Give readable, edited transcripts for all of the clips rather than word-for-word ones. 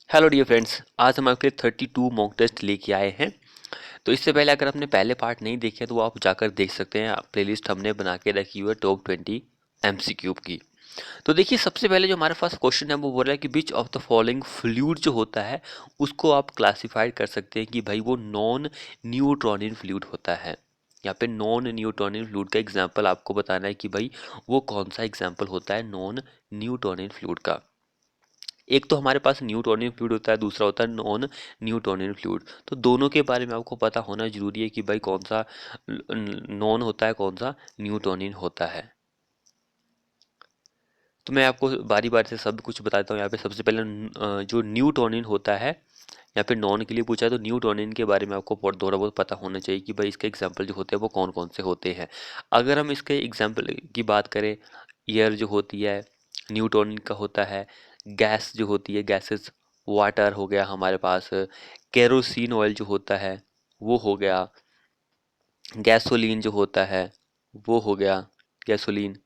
Hello dear friends, आज हम आपके लिए 32 मॉक टेस्ट लेके आए हैं। तो इससे पहले अगर आपने पहले पार्ट नहीं देखे तो आप जाकर देख सकते हैं। प्लेलिस्ट हमने बना के रखी हुई है टॉप 20 एमसीक्यू की। तो देखिए, सबसे पहले जो हमारे पास क्वेश्चन है वो बोल रहा है कि विच ऑफ द फॉलोइंग फ्लूइड जो होता है उसको आप क्लासिफाइड कर सकते हैं कि भाई वो नॉन न्यूट्रॉनिन फ्लूइड होता है। यहाँ पे नॉन न्यूट्रॉनिन फ्लूइड का एग्जाम्पल आपको बताना है कि भाई वो कौन सा एग्जाम्पल होता है नॉन न्यूट्रॉनिन फ्लूइड का। एक तो हमारे पास न्यूटोनियन फ्लूइड होता है, दूसरा होता है नॉन न्यूटोनियन फ्लूइड। तो दोनों के बारे में आपको पता होना जरूरी है कि भाई कौन सा नॉन होता है, कौन सा न्यूटोनियन होता है। तो मैं आपको बारी बारी से सब कुछ बताता हूँ। यहाँ पे सबसे पहले जो न्यूटोनियन होता है, यहाँ पे नॉन के लिए पूछा है तो न्यूटोनियन के बारे में आपको थोड़ा बहुत पता होना चाहिए कि भाई इसके एग्जाम्पल जो होते हैं वो कौन कौन से होते हैं। अगर हम इसके एग्जाम्पल की बात करें, एयर जो होती है न्यूटोनियन का होता है। गैस जो होती है, गैसेस, वाटर हो गया हमारे पास। केरोसिन ऑयल जो होता है वो हो गया। गैसोलीन जो होता है वो हो गया, गैसोलीन।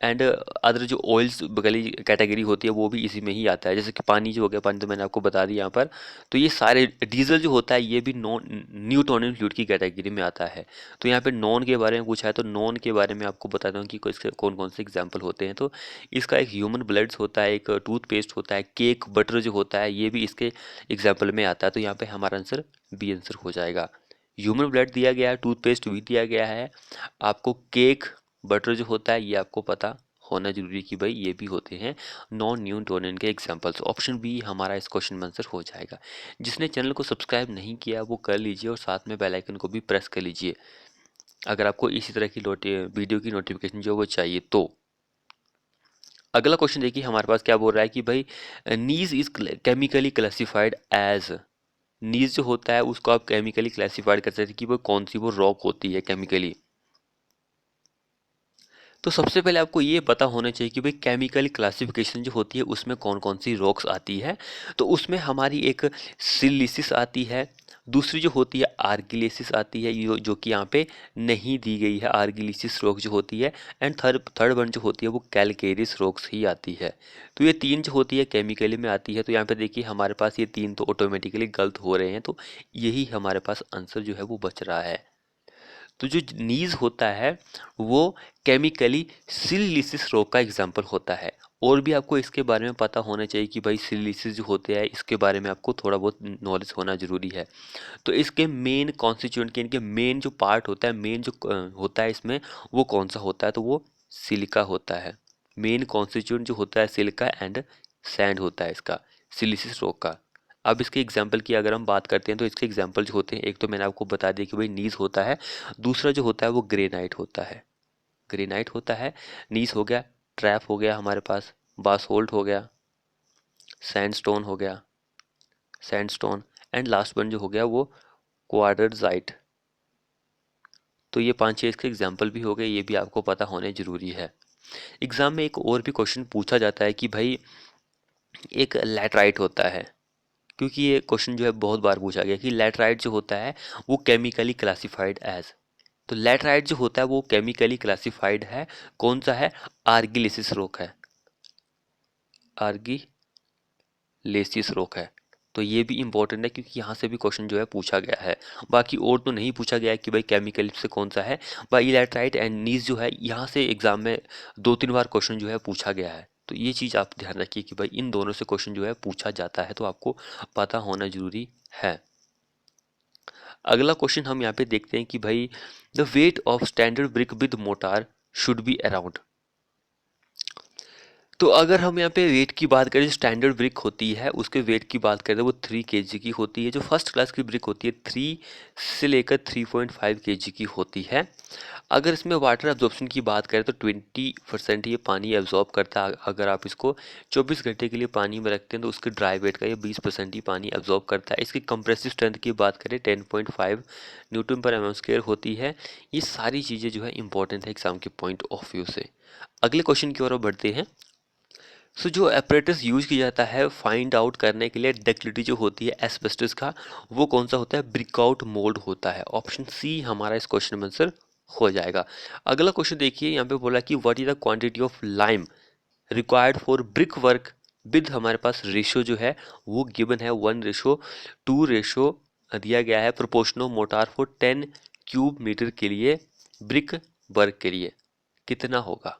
एंड अदर जो ऑयल्स वाली कैटेगरी होती है वो भी इसी में ही आता है, जैसे कि पानी जो हो गया, पानी तो मैंने आपको बता दिया यहाँ पर। तो ये सारे, डीजल जो होता है ये भी नॉन न्यूटोनियन फ्लूइड की कैटेगरी में आता है। तो यहाँ पे नॉन के बारे में पूछा है तो नॉन के बारे में आपको बताता हूँ कि इसके कौन कौन से एग्जाम्पल होते हैं। तो इसका एक ह्यूमन ब्लड्स होता है, एक टूथपेस्ट होता है, केक बटर जो होता है ये भी इसके एग्जाम्पल में आता है। तो यहाँ पे हमारा आंसर बी आंसर हो जाएगा। ह्यूमन ब्लड दिया गया है, टूथपेस्ट भी दिया गया है, आपको केक बटर जो होता है ये आपको पता होना जरूरी है कि भाई ये भी होते हैं नॉन न्यूटोनियन के एग्जांपल्स। ऑप्शन बी हमारा इस क्वेश्चन में आंसर हो जाएगा। जिसने चैनल को सब्सक्राइब नहीं किया वो कर लीजिए और साथ में बेल आइकन को भी प्रेस कर लीजिए अगर आपको इसी तरह की वीडियो की नोटिफिकेशन जो वो चाहिए तो। अगला क्वेश्चन देखिए हमारे पास क्या बोल रहा है कि भाई नीज इज केमिकली क्लासिफाइड एज। नीज जो होता है उसको आप केमिकली क्लासिफाइड कर सकते हैं कि वो कौन सी वो रॉक होती है केमिकली। तो सबसे पहले आपको ये पता होना चाहिए कि भाई केमिकल क्लासिफिकेशन जो होती है उसमें कौन कौन सी रॉक्स आती है। तो उसमें हमारी एक सिलिसिस आती है, दूसरी जो होती है आर्गिलेसिस आती है, जो कि यहाँ पे नहीं दी गई है, आर्गिलिसिस रॉक जो होती है। एंड थर्ड थर्ड वन जो होती है वो कैलकेरिस रॉक्स ही आती है। तो ये तीन जो होती है केमिकली में आती है। तो यहाँ पे देखिए हमारे पास ये तीन तो ऑटोमेटिकली गलत हो रहे हैं, तो यही हमारे पास आंसर जो है वो बच रहा है। तो जो नीज होता है वो केमिकली सिलिसिस रोग का एग्जाम्पल होता है। और भी आपको इसके बारे में पता होना चाहिए कि भाई सिलिसिस जो होते हैं इसके बारे में आपको थोड़ा बहुत नॉलेज होना जरूरी है। तो इसके मेन कॉन्स्टिट्यूएंट के, इनके मेन जो पार्ट होता है, मेन जो होता है इसमें वो कौन सा होता है, तो वो सिलिका होता है। मेन कॉन्स्टिट्यूएंट जो होता है सिलिका एंड सैंड होता है इसका, सिलिसिस रॉक का। अब इसके एग्जाम्पल की अगर हम बात करते हैं तो इसके एग्जाम्पल जो होते हैं, एक तो मैंने आपको बता दिया कि भाई नीस होता है, दूसरा जो होता है वो ग्रेनाइट होता है। ग्रेनाइट होता है, नीस हो गया, ट्रैप हो गया हमारे पास, बासोल्ट हो गया, सैंडस्टोन हो गया, सैंडस्टोन। एंड लास्ट वन जो हो गया वो क्वार्टरजाइट। तो ये पांच छह इसके एग्जाम्पल भी हो गए, ये भी आपको पता होने जरूरी है। एग्जाम में एक और भी क्वेश्चन पूछा जाता है कि भाई एक लैटराइट होता है, क्योंकि ये क्वेश्चन जो है बहुत बार पूछा गया कि लैटराइट जो होता है वो केमिकली क्लासिफाइड एज। तो लैटराइट जो होता है वो केमिकली क्लासिफाइड है, कौन सा है, आर्गिलिसिस रॉक है, आर्गिलेसिस रॉक है। तो ये भी इंपॉर्टेंट है क्योंकि यहाँ से भी क्वेश्चन जो है पूछा गया है। बाकी और तो नहीं पूछा गया है कि भाई केमिकल से कौन सा है। भाई लैटराइट एंड नीस जो है यहाँ से एग्जाम में दो तीन बार क्वेश्चन जो है पूछा गया है। तो ये चीज़ आप ध्यान रखिए कि भाई इन दोनों से क्वेश्चन जो है पूछा जाता है, तो आपको पता होना जरूरी है। अगला क्वेश्चन हम यहाँ पे देखते हैं कि भाई the weight of standard brick with motor should be around. तो अगर हम यहाँ पे वेट की बात करें, जो स्टैंडर्ड ब्रिक होती है उसके वेट की बात करें तो वो 3 kg की होती है। जो फर्स्ट क्लास की ब्रिक होती है 3 से लेकर 3.5 kg की होती है। अगर इसमें वाटर एब्जॉर्प्शन की बात करें तो 20% ये पानी एब्जॉर्ब करता है। अगर आप इसको 24 घंटे के लिए पानी में रखते हैं तो उसके ड्राई वेट का ये 20% ही पानी एब्जॉर्ब करता है। इसकी कंप्रेसिव स्ट्रेंथ की बात करें 10.5 न्यूटन पर एम स्क्वायर होती है। ये सारी चीज़ें जो है इंपॉर्टेंट है एग्जाम के पॉइंट ऑफ व्यू से। अगले क्वेश्चन की ओर बढ़ते हैं। सो जो apparatus यूज किया जाता है फाइंड आउट करने के लिए डक्टिलिटी जो होती है एस्बेस्टस का, वो कौन सा होता है, ब्रिकआउट मोल्ड होता है। ऑप्शन सी हमारा इस क्वेश्चन में आंसर हो जाएगा। अगला क्वेश्चन देखिए, यहाँ पे बोला कि what is the quantity of lime required for brick work with हमारे पास रेशो जो है वो गिवन है 1:2 रेशो दिया गया है proportional mortar for 10 cube metre के लिए ब्रिक वर्क के लिए कितना होगा।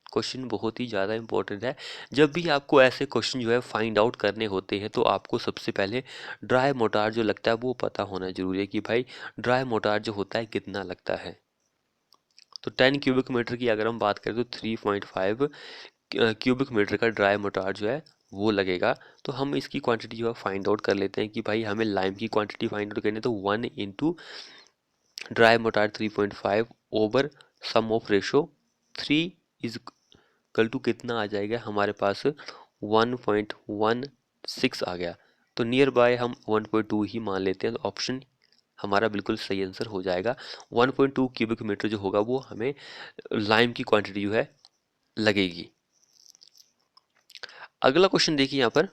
क्वेश्चन बहुत ही ज़्यादा इंपॉर्टेंट है। जब भी आपको ऐसे क्वेश्चन जो है फाइंड आउट करने होते हैं तो आपको सबसे पहले ड्राई मोटार जो लगता है वो पता होना जरूरी है कि भाई ड्राई मोटार जो होता है कितना लगता है। तो 10 क्यूबिक मीटर की अगर हम बात करें तो 3.5 क्यूबिक मीटर का ड्राई मोटार जो है वो लगेगा। तो हम इसकी क्वांटिटी जो है फाइंड आउट कर लेते हैं कि भाई हमें लाइम की क्वांटिटी फाइंड आउट करनी है तो 1 into dry mortar 3.5 over sum of ratio 3 is equal to कितना आ जाएगा हमारे पास 1.16 आ गया। तो नियर बाय हम 1.2 ही मान लेते हैं तो ऑप्शन हमारा बिल्कुल सही आंसर हो जाएगा। 1.2 क्यूबिक मीटर जो होगा वो हमें लाइम की क्वांटिटी जो है लगेगी। अगला क्वेश्चन देखिए यहाँ पर,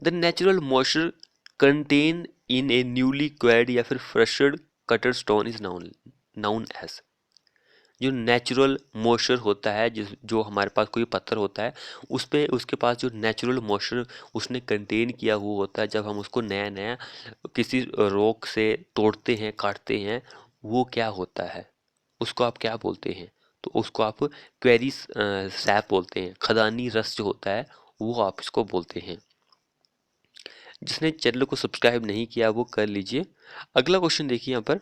the natural moisture content in a newly quarried या फिर freshed cutter stone is known as. जो नेचुरल मॉइस्चर होता है जिस जो हमारे पास कोई पत्थर होता है उस पे उसके पास जो नेचुरल मॉइस्चर उसने कंटेन किया हुआ होता है, जब हम उसको नया नया किसी रॉक से तोड़ते हैं काटते हैं वो क्या होता है, उसको आप क्या बोलते हैं। तो उसको आप क्वेरी सैप बोलते हैं, खदानी रस जो होता है वो आप इसको बोलते हैं। जिसने चैनल को सब्सक्राइब नहीं किया वो कर लीजिए। अगला क्वेश्चन देखिए यहाँ पर,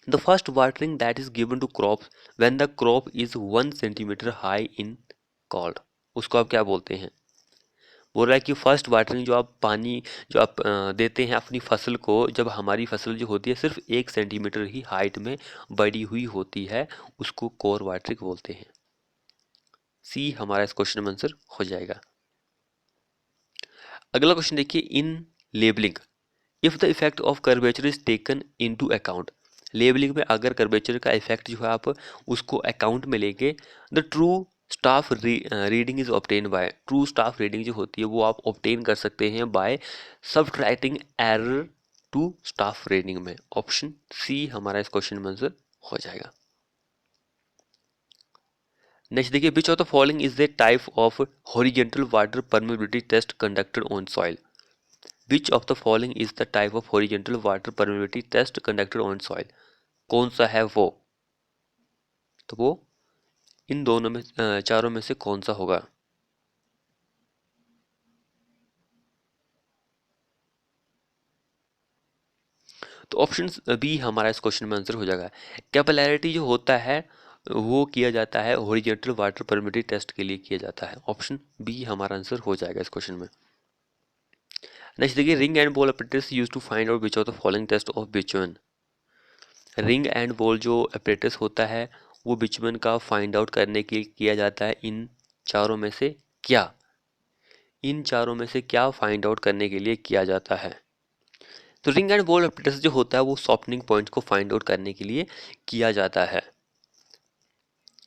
the first watering that is given to crop when the crop is 1 centimetre high in called, उसको आप क्या बोलते हैं। बोल रहा है कि फर्स्ट वाटरिंग जो आप पानी जो आप देते हैं अपनी फसल को जब हमारी फसल जो होती है सिर्फ 1 सेंटीमीटर ही हाइट में बड़ी हुई होती है उसको कोर वाटरिंग बोलते हैं। सी हमारा इस क्वेश्चन में आंसर हो जाएगा। अगला क्वेश्चन देखिए, in levelling if the effect of curvature is taken into account, levelling में अगर कर्वेचर का इफेक्ट जो है आप उसको अकाउंट में लेके the true staff reading is obtain by, true staff reading जो होती है वो आप ऑब्टेन कर सकते हैं by subtracting error to staff reading में। ऑप्शन सी हमारा इस क्वेश्चन में आंसर हो जाएगा। नेक्स्ट देखिए, which of the following is the type of horizontal water permeability test conducted on soil. Which of the following is the type of horizontal water permeability test conducted on soil, कौन सा है वो। तो वो इन दोनों में चारों में से कौन सा होगा। तो ऑप्शन बी हमारा इस क्वेश्चन में आंसर हो जाएगा। कैपिलैरिटी जो होता है वो किया जाता है हॉरिजॉन्टल वाटर परमिटिविटी टेस्ट के लिए किया जाता है। ऑप्शन बी हमारा आंसर हो जाएगा इस क्वेश्चन में। नेक्स्ट देखिए, ring and ball operators use to find out which of the following test of bitumen. Ring and ball जो ऑपरेटर्स होता है वो बिचुअन का फाइंड आउट करने के लिए किया जाता है इन चारों में से क्या, इन चारों में से क्या फाइंड आउट करने के लिए किया जाता है। तो रिंग एंड बॉल ऑपरेटर्स जो होता है वो सॉफ्टनिंग पॉइंट को फाइंड आउट करने के लिए किया जाता है।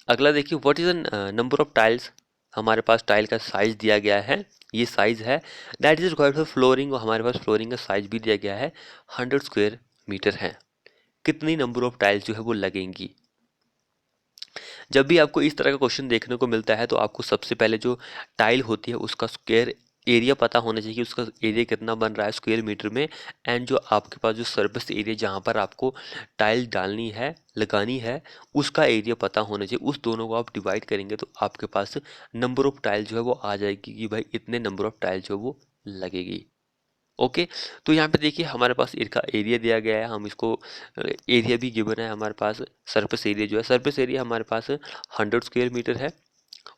अगला देखिए, what is the number of tiles, हमारे पास टाइल का साइज दिया गया है, ये साइज है that is required for flooring, और हमारे पास फ्लोरिंग का साइज भी दिया गया है 100 स्क्वायर मीटर है। कितनी नंबर ऑफ टाइल्स जो है वो लगेंगी। जब भी आपको इस तरह का क्वेश्चन देखने को मिलता है तो आपको सबसे पहले जो टाइल होती है उसका स्क्वायर एरिया पता होना चाहिए कि उसका एरिया कितना बन रहा है स्क्वायर मीटर में, एंड जो आपके पास जो सरफेस एरिया जहाँ पर आपको टाइल डालनी है लगानी है उसका एरिया पता होना चाहिए। उस दोनों को आप डिवाइड करेंगे तो आपके पास नंबर ऑफ टाइल जो है वो आ जाएगी कि भाई इतने नंबर ऑफ टाइल जो है वो लगेगी। ओके, तो यहाँ पे देखिए हमारे पास इसका एरिया दिया गया है, हम इसको एरिया भी गिवन है हमारे पास। सरफेस एरिया जो है सरफेस एरिया हमारे पास 100 स्क्वायर मीटर है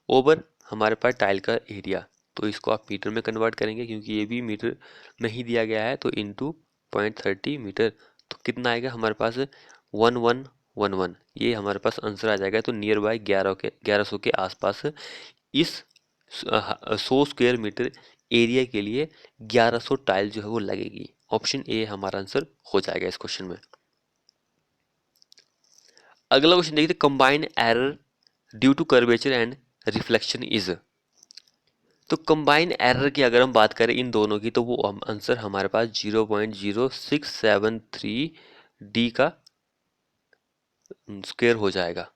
ओवर हमारे पास टाइल का एरिया, तो इसको आप मीटर में कन्वर्ट करेंगे क्योंकि ये भी मीटर में ही दिया गया है तो इंटू 0.30 मीटर, तो कितना आएगा हमारे पास 1111, ये हमारे पास आंसर आ जाएगा। तो नियर बाय 1100 के आसपास इस 100 स्क्वायर मीटर एरिया के लिए 1100 टाइल जो है वो लगेगी। ऑप्शन ए हमारा आंसर हो जाएगा इस क्वेश्चन में। अगला क्वेश्चन देखते हैं, combine error due to curvature and reflection is. तो कंबाइन एरर की अगर हम बात करें इन दोनों की तो वो आंसर हमारे पास 0.0673 डी का स्क्वायर हो जाएगा।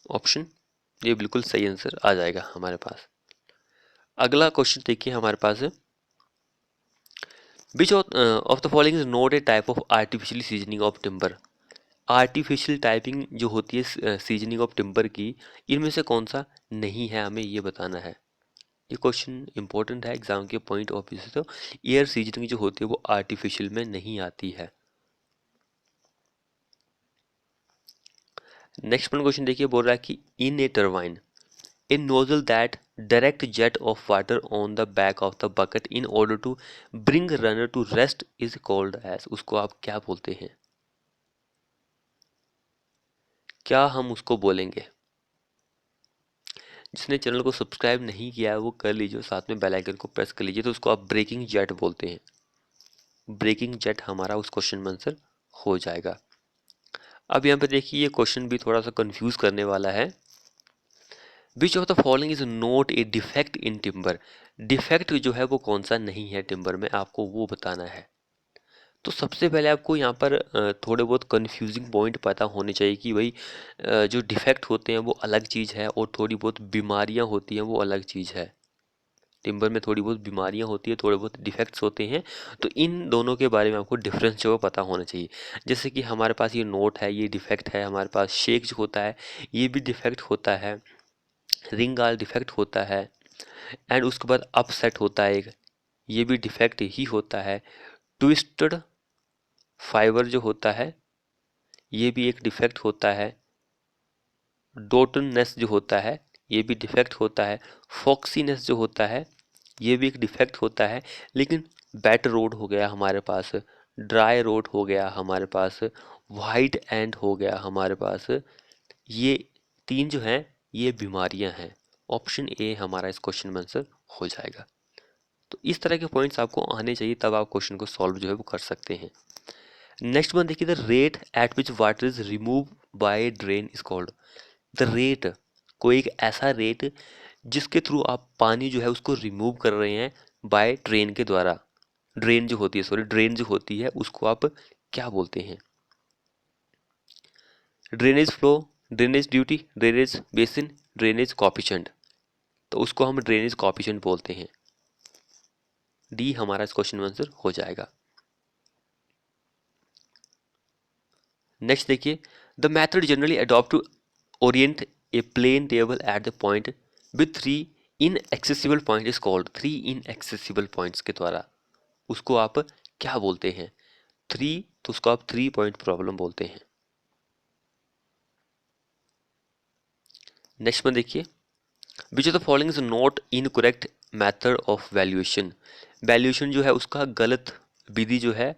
ऑप्शन ये बिल्कुल सही आंसर आ जाएगा हमारे पास। अगला क्वेश्चन देखिए हमारे पास है, विच of the following is not a type of artificial seasoning of timber. Artificial typing जो होती है सीजनिंग ऑफ टिम्बर की, इनमें से कौन सा नहीं है, हमें ये बताना है। ये क्वेश्चन इंपॉर्टेंट है एग्जाम के पॉइंट ऑफ व्यू से। तो एयर सीजनिंग जो होती है वो आर्टिफिशियल में नहीं आती है। नेक्स्ट क्वेश्चन देखिए, बोल रहा है कि इन ए turbine a nozzle that direct jet of water on the back of the bucket in order to bring runner to rest is called as, उसको आप क्या बोलते हैं? क्या हम उसको बोलेंगे? जिसने चैनल को सब्सक्राइब नहीं किया है वो कर लीजिए, साथ में बेल आइकन को प्रेस कर लीजिए। तो उसको आप ब्रेकिंग जेट बोलते हैं। ब्रेकिंग जेट हमारा उस क्वेश्चन में आंसर हो जाएगा। अब यहाँ पे देखिए ये क्वेश्चन भी थोड़ा सा कंफ्यूज करने वाला है। विच of the following is not a defect in timber. Defect जो है वो कौन सा नहीं है टिम्बर में, आपको वो बताना है। तो सबसे पहले आपको यहाँ पर थोड़े बहुत कंफ्यूजिंग पॉइंट पता होने चाहिए कि भाई जो डिफेक्ट होते हैं वो अलग चीज़ है और थोड़ी बहुत बीमारियाँ होती हैं वो अलग चीज़ है। टिम्बर में थोड़ी बहुत बीमारियाँ होती है, थोड़े बहुत डिफेक्ट्स होते हैं। तो इन दोनों के बारे में आपको डिफरेंस जो है पता होना चाहिए। जैसे कि हमारे पास ये नोट है, ये डिफेक्ट है। हमारे पास शेक जो होता है ये भी डिफेक्ट होता है। रिंग आल डिफेक्ट होता है। एंड उसके बाद अपसेट होता है एक, ये भी डिफेक्ट ही होता है। ट्विस्टेड फाइबर जो होता है ये भी एक डिफेक्ट होता है। डोटननेस जो होता है ये भी डिफेक्ट होता है। फॉक्सीनेस जो होता है ये भी एक डिफेक्ट होता है। लेकिन बैट रोड हो गया हमारे पास, ड्राई रोड हो गया हमारे पास, वाइट एंड हो गया हमारे पास, ये तीन जो हैं ये बीमारियां हैं। ऑप्शन ए हमारा इस क्वेश्चन में आंसर हो जाएगा। तो इस तरह के पॉइंट्स आपको आने चाहिए, तब आप क्वेश्चन को सॉल्व जो है वो कर सकते हैं। नेक्स्ट वन देखिए, the rate at which water is remove by drain is called. The rate, कोई एक ऐसा रेट जिसके थ्रू आप पानी जो है उसको रिमूव कर रहे हैं बाय ड्रेन के द्वारा। ड्रेन जो होती है, सॉरी ड्रेन जो होती है उसको आप क्या बोलते हैं? Drainage flow, drainage duty, drainage basin, drainage coefficient. तो उसको हम ड्रेनेज कॉफिशिएंट बोलते हैं। डी हमारा इस क्वेश्चन में आंसर हो जाएगा। नेक्स्ट देखिए, the method generally adopt to orient a plane table at the point with three inaccessible point is called. Three inaccessible points के द्वारा उसको आप क्या बोलते हैं? थ्री, तो उसको आप 3 पॉइंट प्रॉब्लम बोलते हैं। नेक्स्ट में देखिए, which of the following is not incorrect method of valuation. Valuation जो है उसका गलत विधि जो है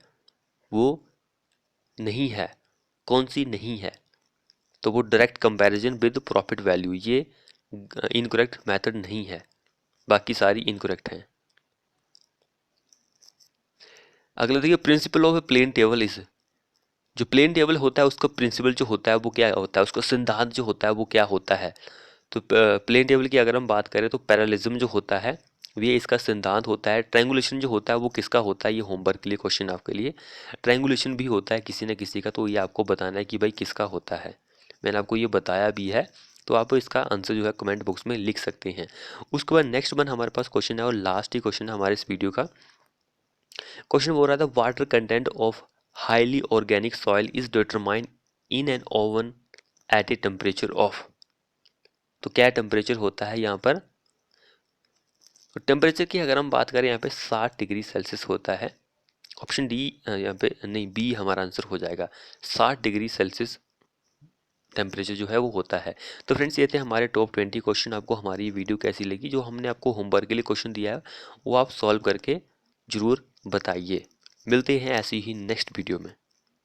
वो नहीं है। कौन सी नहीं है? तो वो direct comparison with profit value, ये इनकरेक्ट मेथड नहीं है, बाकी सारी इनकरेक्ट हैं। अगला देखिए, principle of a plane table is. जो प्लेन टेबल होता है उसका प्रिंसिपल जो होता है वो क्या होता है, उसका सिद्धांत जो होता है वो क्या होता है? तो प्लेन टेबल की अगर हम बात करें तो पैरेललिज्म जो होता है ये इसका सिद्धांत होता है। ट्रायंगुलेशन जो होता है वो किसका होता है? ये होमवर्क के लिए क्वेश्चन आपके लिए। ट्रायंगुलेशन भी होता है किसी न किसी का, तो ये आपको बताना है कि भाई किसका होता है। मैंने आपको ये बताया भी है, तो आप इसका आंसर जो है कमेंट बॉक्स में लिख सकते हैं। उसके बाद नेक्स्ट वन हमारे पास क्वेश्चन है और लास्ट ही क्वेश्चन है हमारे इस वीडियो का। क्वेश्चन बोल रहा था, water content of highly organic soil is determined in an oven at a temperature of. तो क्या टेम्परेचर होता है यहाँ पर? टेम्परेचर की अगर हम बात करें यहाँ पे 60 डिग्री सेल्सियस होता है। ऑप्शन डी यहाँ पे नहीं, बी हमारा आंसर हो जाएगा। 60 डिग्री सेल्सियस टेम्परेचर जो है वो होता है। तो फ्रेंड्स ये थे हमारे टॉप 20 क्वेश्चन। आपको हमारी वीडियो कैसी लगी? जो हमने आपको होमवर्क के लिए क्वेश्चन दिया है वो आप सॉल्व करके ज़रूर बताइए। मिलते हैं ऐसी ही नेक्स्ट वीडियो में।